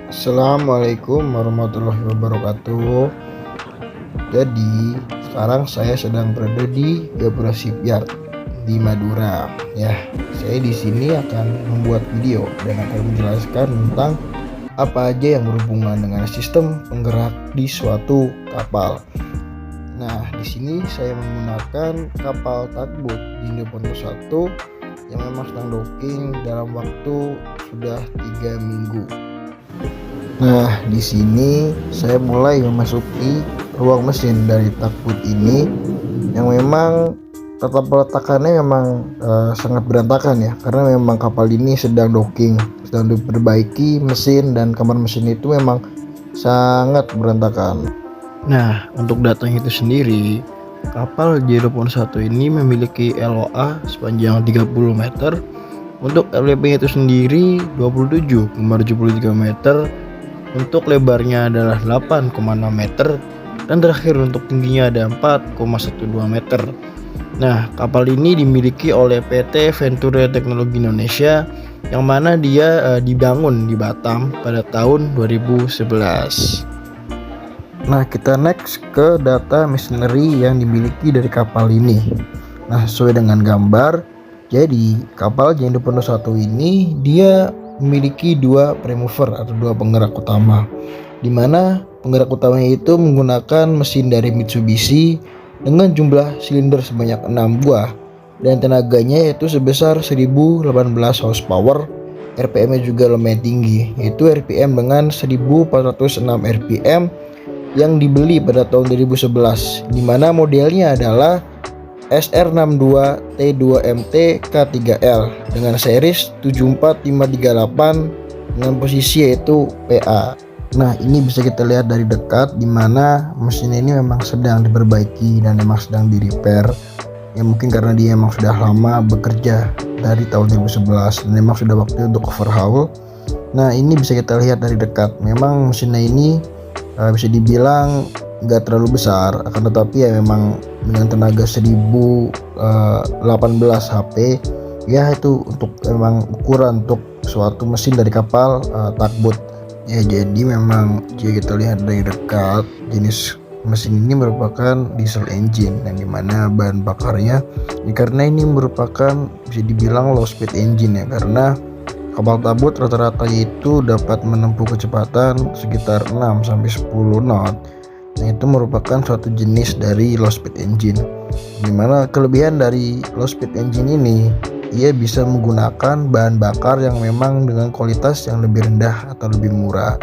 Assalamualaikum warahmatullahi wabarakatuh. Jadi sekarang saya sedang berada di Gapura Shipyard di Madura. Ya, saya di sini akan membuat video dan akan menjelaskan tentang apa aja yang berhubungan dengan sistem penggerak di suatu kapal. Nah, di sini saya menggunakan kapal tugboat Jindo Ponto 1 yang memang sedang docking dalam waktu sudah 3 minggu. Nah, di sini saya mulai memasuki ruang mesin dari tugboat ini yang memang tata peletakannya memang sangat berantakan ya, karena memang kapal ini sedang docking, sedang diperbaiki mesin dan kamar mesin itu memang sangat berantakan. Nah, untuk datanya itu sendiri, kapal J21 ini memiliki LOA sepanjang 30 meter. Untuk LWP itu sendiri 27,73 meter. Untuk lebarnya adalah 8,6 meter dan terakhir untuk tingginya ada 4,12 meter. Nah, kapal ini dimiliki oleh PT Venture Teknologi Indonesia yang mana dia dibangun di Batam pada tahun 2011. Nah, kita next ke data machinery yang dimiliki dari kapal ini. Nah, sesuai dengan gambar, jadi kapal Jindo Ponto 1 ini dia memiliki dua premover atau dua penggerak utama, di mana penggerak utamanya itu menggunakan mesin dari Mitsubishi dengan jumlah silinder sebanyak 6 buah dan tenaganya yaitu sebesar 1018 horsepower. RPM-nya juga lumayan tinggi, yaitu RPM dengan 1406 RPM yang dibeli pada tahun 2011, di mana modelnya adalah SR62T2MT K3L dengan series 74538 dengan posisi yaitu PA. Nah, ini bisa kita lihat dari dekat di mana mesin ini memang sedang diperbaiki dan memang sedang di repair. Ya mungkin karena dia memang sudah lama bekerja dari tahun 2011 dan memang sudah waktu untuk overhaul. Nah, ini bisa kita lihat dari dekat. Memang mesinnya ini bisa dibilang nggak terlalu besar, akan tetapi ya memang dengan tenaga 1018 HP ya itu untuk memang ukuran untuk suatu mesin dari kapal tugboat ya. Jadi memang jika kita lihat dari dekat, jenis mesin ini merupakan diesel engine yang dimana bahan bakarnya ya, karena ini merupakan bisa dibilang low speed engine ya, karena kapal tugboat rata-rata itu dapat menempuh kecepatan sekitar 6-10 knot. Nah, itu merupakan suatu jenis dari low speed engine, dimana kelebihan dari low speed engine ini ia bisa menggunakan bahan bakar yang memang dengan kualitas yang lebih rendah atau lebih murah.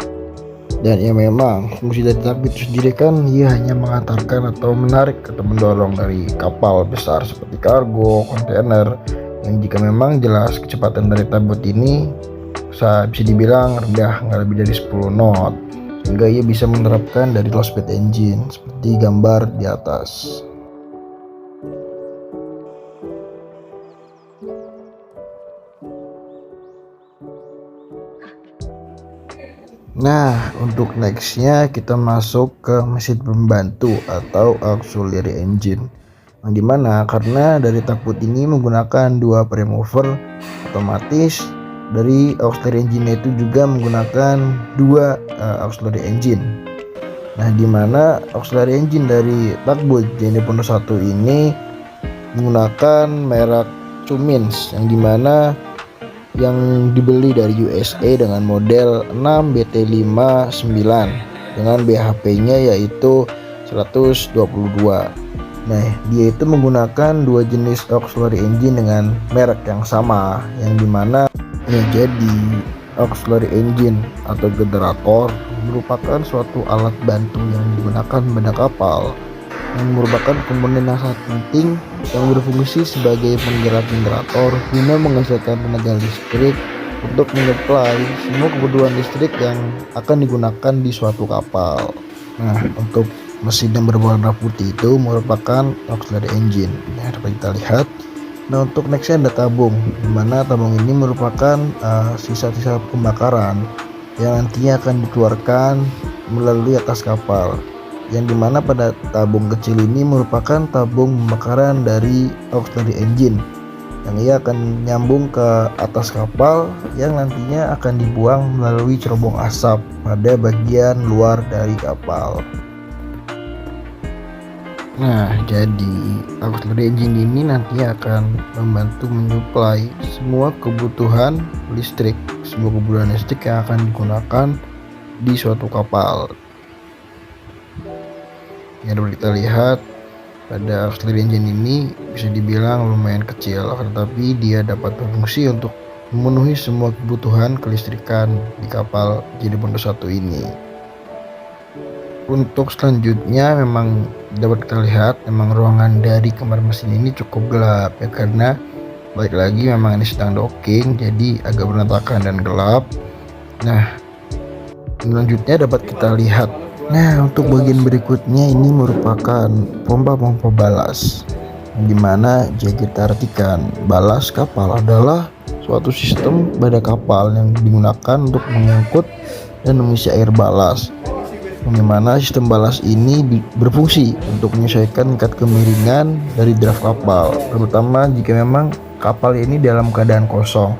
Dan ya memang fungsi dari tugboat itu sendiri kan ia hanya mengantarkan atau menarik atau mendorong dari kapal besar seperti kargo, kontainer, yang jika memang jelas kecepatan dari tugboat ini bisa dibilang rendah, nggak lebih dari 10 knot, sehingga ia bisa menerapkan dari low speed engine seperti gambar di atas. Nah, untuk nextnya kita masuk ke mesin pembantu atau auxiliary engine, yang dimana karena dari tugboat ini menggunakan dua premover, otomatis dari auxiliary engine itu juga menggunakan dua auxiliary engine. Nah, dimana auxiliary engine dari tugboat Jindo Ponto 1 ini menggunakan merek Cummins, yang dimana yang dibeli dari USA dengan model 6BT59 dengan BHP-nya yaitu 122. Nah, dia itu menggunakan dua jenis auxiliary engine dengan merek yang sama, yang dimana ya, jadi auxiliary engine atau generator merupakan suatu alat bantu yang digunakan pada kapal, yang merupakan komponen yang sangat penting yang berfungsi sebagai penggerak generator guna menghasilkan tenaga listrik untuk menyuplai semua kebutuhan listrik yang akan digunakan di suatu kapal. Nah, untuk mesin yang berwarna putih itu merupakan auxiliary engine. Nah, dapat kita lihat. Nah, untuk nextnya ada tabung, dimana tabung ini merupakan sisa-sisa pembakaran yang nantinya akan dikeluarkan melalui atas kapal, yang dimana pada tabung kecil ini merupakan tabung pembakaran dari auxiliary engine, yang ia akan nyambung ke atas kapal yang nantinya akan dibuang melalui cerobong asap pada bagian luar dari kapal. Nah, jadi auxiliary engine ini nantinya akan membantu menyuplai semua kebutuhan listrik yang akan digunakan di suatu kapal. Yang dapat kita lihat pada auxiliary engine ini bisa dibilang lumayan kecil, tetapi dia dapat berfungsi untuk memenuhi semua kebutuhan kelistrikan di kapal JD Pondok 1 ini. Untuk selanjutnya memang dapat kita lihat memang ruangan dari kamar mesin ini cukup gelap ya, karena balik lagi memang ini sedang docking, jadi agak berantakan dan gelap. Nah, selanjutnya dapat kita lihat. Nah, untuk bagian berikutnya ini merupakan pompa balas, dimana jika kita artikan balas kapal adalah suatu sistem pada kapal yang digunakan untuk mengangkut dan mengisi air balas, dimana sistem balas ini berfungsi untuk menyesuaikan tingkat kemiringan dari draft kapal, terutama jika memang kapal ini dalam keadaan kosong.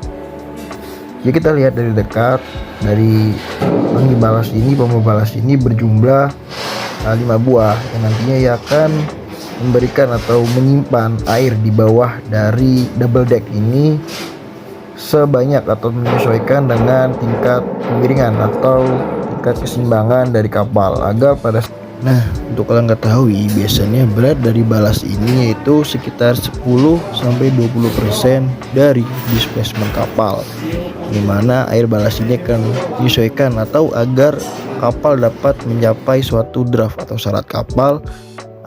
Jika kita lihat dari dekat, dari pompa balas ini berjumlah 5 buah yang nantinya ia akan memberikan atau menyimpan air di bawah dari double deck ini sebanyak atau menyesuaikan dengan tingkat kemiringan atau tingkat keseimbangan dari kapal agar pada. Nah, untuk kalian ketahui biasanya berat dari balas ini yaitu sekitar 10-20% dari displacement kapal, dimana air balas ini akan menyesuaikan atau agar kapal dapat mencapai suatu draft atau syarat kapal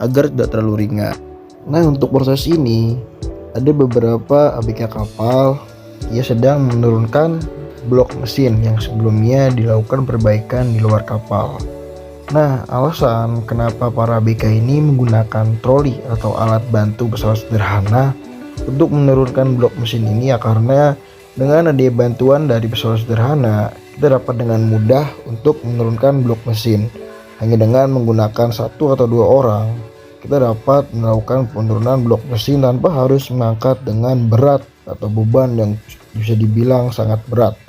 agar tidak terlalu ringan. Nah, untuk proses ini ada beberapa ABK kapal ia sedang menurunkan blok mesin yang sebelumnya dilakukan perbaikan di luar kapal. Nah, alasan kenapa para ABK ini menggunakan troli atau alat bantu pesawat sederhana untuk menurunkan blok mesin ini ya, karena dengan adanya bantuan dari pesawat sederhana kita dapat dengan mudah untuk menurunkan blok mesin. Hanya dengan menggunakan 1 atau 2 orang kita dapat melakukan penurunan blok mesin tanpa harus mengangkat dengan berat atau beban yang bisa dibilang sangat berat.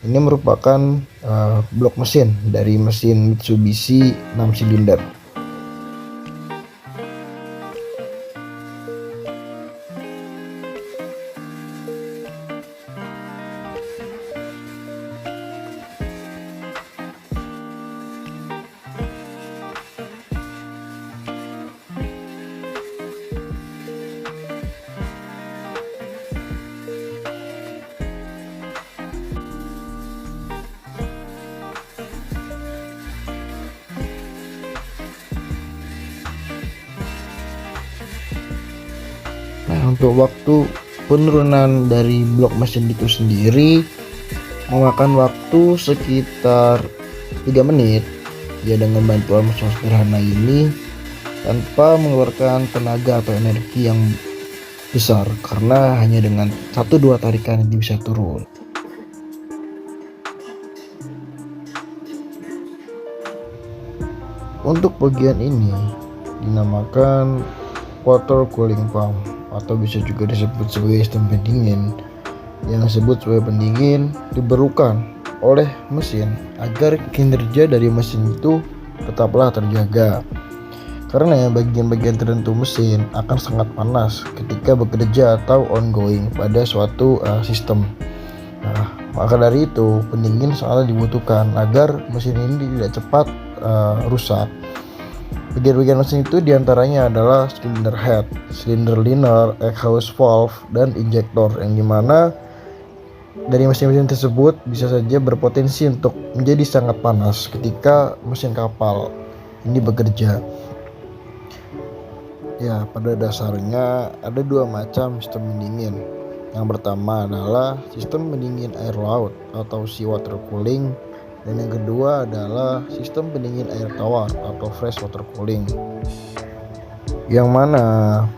Ini merupakan blok mesin dari mesin Mitsubishi 6 silinder. Nah, untuk waktu penurunan dari blok mesin itu sendiri memakan waktu sekitar 3 menit ya, dengan bantuan mesin sederhana ini tanpa mengeluarkan tenaga atau energi yang besar, karena hanya dengan 1-2 tarikan ini bisa turun. Untuk bagian ini dinamakan water cooling pump atau bisa juga disebut sebagai sistem pendingin. Yang disebut sebagai pendingin diperlukan oleh mesin agar kinerja dari mesin itu tetaplah terjaga, karena bagian-bagian tertentu mesin akan sangat panas ketika bekerja atau ongoing pada suatu sistem. Nah, maka dari itu pendingin sangat dibutuhkan agar mesin ini tidak cepat rusak. Bagian-bagian mesin itu diantaranya adalah cylinder head, cylinder liner, exhaust valve, dan injektor, yang dimana dari mesin-mesin tersebut bisa saja berpotensi untuk menjadi sangat panas ketika mesin kapal ini bekerja. Ya, pada dasarnya ada 2 macam sistem pendingin. Yang pertama adalah sistem pendingin air laut atau sea water cooling, dan yang kedua adalah sistem pendingin air tawar atau fresh water cooling, yang mana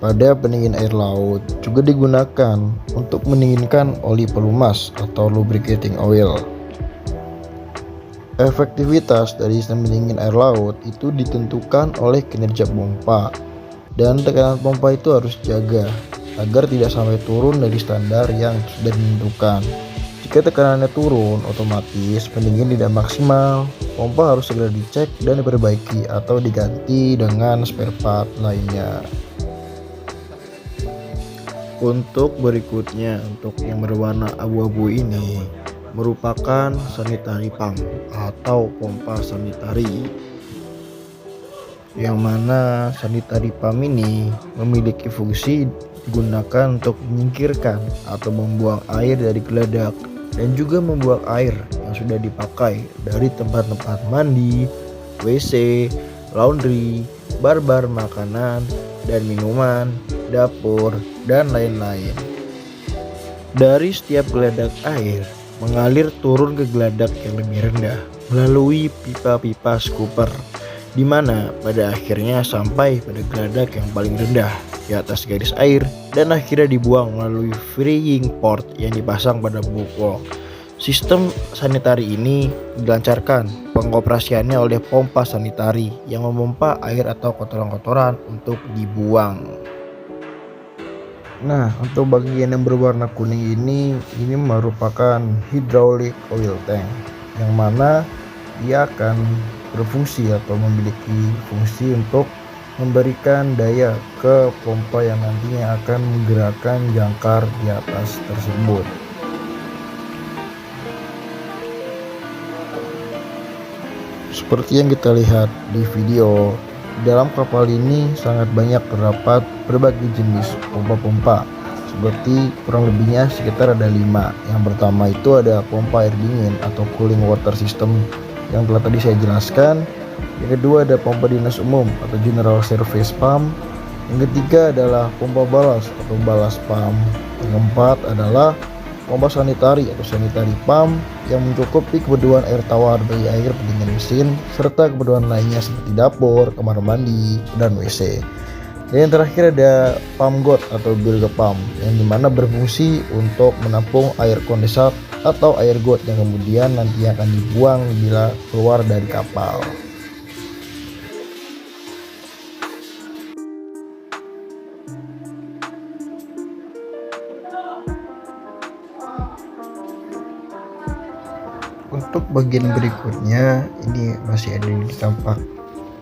pada pendingin air laut juga digunakan untuk mendinginkan oli pelumas atau lubricating oil. Efektivitas dari sistem pendingin air laut itu ditentukan oleh kinerja pompa, dan tekanan pompa itu harus jaga agar tidak sampai turun dari standar yang sudah ditentukan. Jika tekanannya turun, otomatis pendingin tidak maksimal. Pompa harus segera dicek dan diperbaiki atau diganti dengan spare part lainnya. Untuk berikutnya, untuk yang berwarna abu-abu ini merupakan sanitary pump atau pompa sanitari, yang mana sanitary pump ini memiliki fungsi digunakan untuk menyingkirkan atau membuang air dari geladak dan juga membuang air yang sudah dipakai dari tempat-tempat mandi, WC, laundry, bar-bar makanan dan minuman, dapur, dan lain-lain. Dari setiap geladak air mengalir turun ke geladak yang lebih rendah melalui pipa-pipa scooper, di mana pada akhirnya sampai pada geladak yang paling rendah di atas garis air dan akhirnya dibuang melalui freeing port yang dipasang pada bukol. Sistem sanitari ini dilancarkan pengoperasiannya oleh pompa sanitari yang memompa air atau kotoran-kotoran untuk dibuang. Nah, untuk bagian yang berwarna kuning ini merupakan hydraulic oil tank, yang mana dia akan berfungsi atau memiliki fungsi untuk memberikan daya ke pompa yang nantinya akan menggerakkan jangkar di atas tersebut. Seperti yang kita lihat di video, dalam kapal ini sangat banyak terdapat berbagai jenis pompa-pompa, seperti kurang lebihnya sekitar ada 5. Yang pertama itu ada pompa air dingin atau cooling water system yang telah tadi saya jelaskan. Yang kedua ada pompa dinas umum atau general service pump. Yang ketiga adalah pompa balas atau balas pump. Yang keempat adalah pompa sanitari atau sanitary pump yang mencukupi kebutuhan air tawar bagi air pendingin mesin serta kebutuhan lainnya seperti dapur, kamar mandi, dan WC. Dan yang terakhir ada pump got atau bilge pump yang dimana berfungsi untuk menampung air kondensat atau air got yang kemudian nanti akan dibuang bila keluar dari kapal. Untuk bagian berikutnya ini masih ada di tampak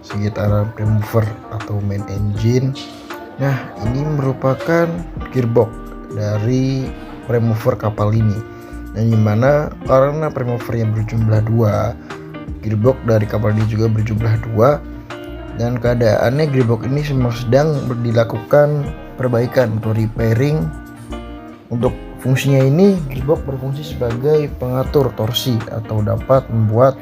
sekitaran prime mover atau main engine. Nah, ini merupakan gearbox dari prime mover kapal ini, dan dimana karena prime movernya berjumlah 2, gearbox dari kapal ini juga berjumlah 2, dan keadaannya gearbox ini sedang dilakukan perbaikan atau repairing. Untuk fungsinya ini, gearbox berfungsi sebagai pengatur torsi atau dapat membuat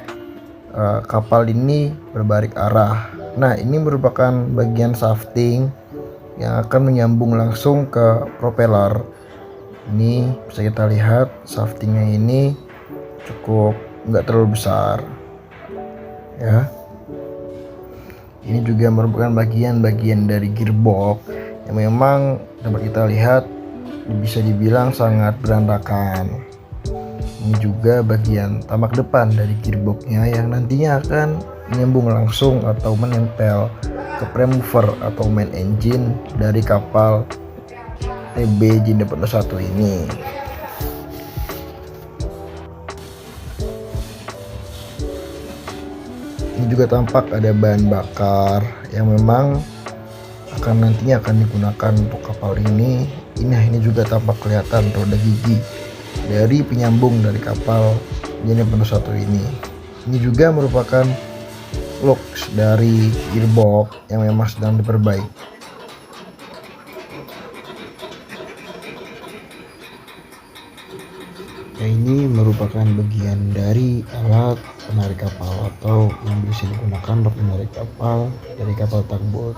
kapal ini berbalik arah. Nah, ini merupakan bagian shafting yang akan menyambung langsung ke propeller. Ini bisa kita lihat shaftingnya ini cukup nggak terlalu besar ya. Ini juga merupakan bagian-bagian dari gearbox yang memang dapat kita lihat bisa dibilang sangat berantakan. Ini juga bagian tamak depan dari gearboxnya yang nantinya akan menyambung langsung atau menempel ke prime mover atau main engine dari kapal TB Jinda 1 ini. Ini juga tampak ada bahan bakar yang memang nantinya akan digunakan untuk kapal ini. Ini juga tampak kelihatan roda gigi dari penyambung dari kapal Jinda 1 ini. Ini juga merupakan locks dari gearbox yang memang sedang diperbaiki. Nah, ini merupakan bagian dari alat penarik kapal atau yang bisa digunakan untuk menarik kapal dari kapal tugboat.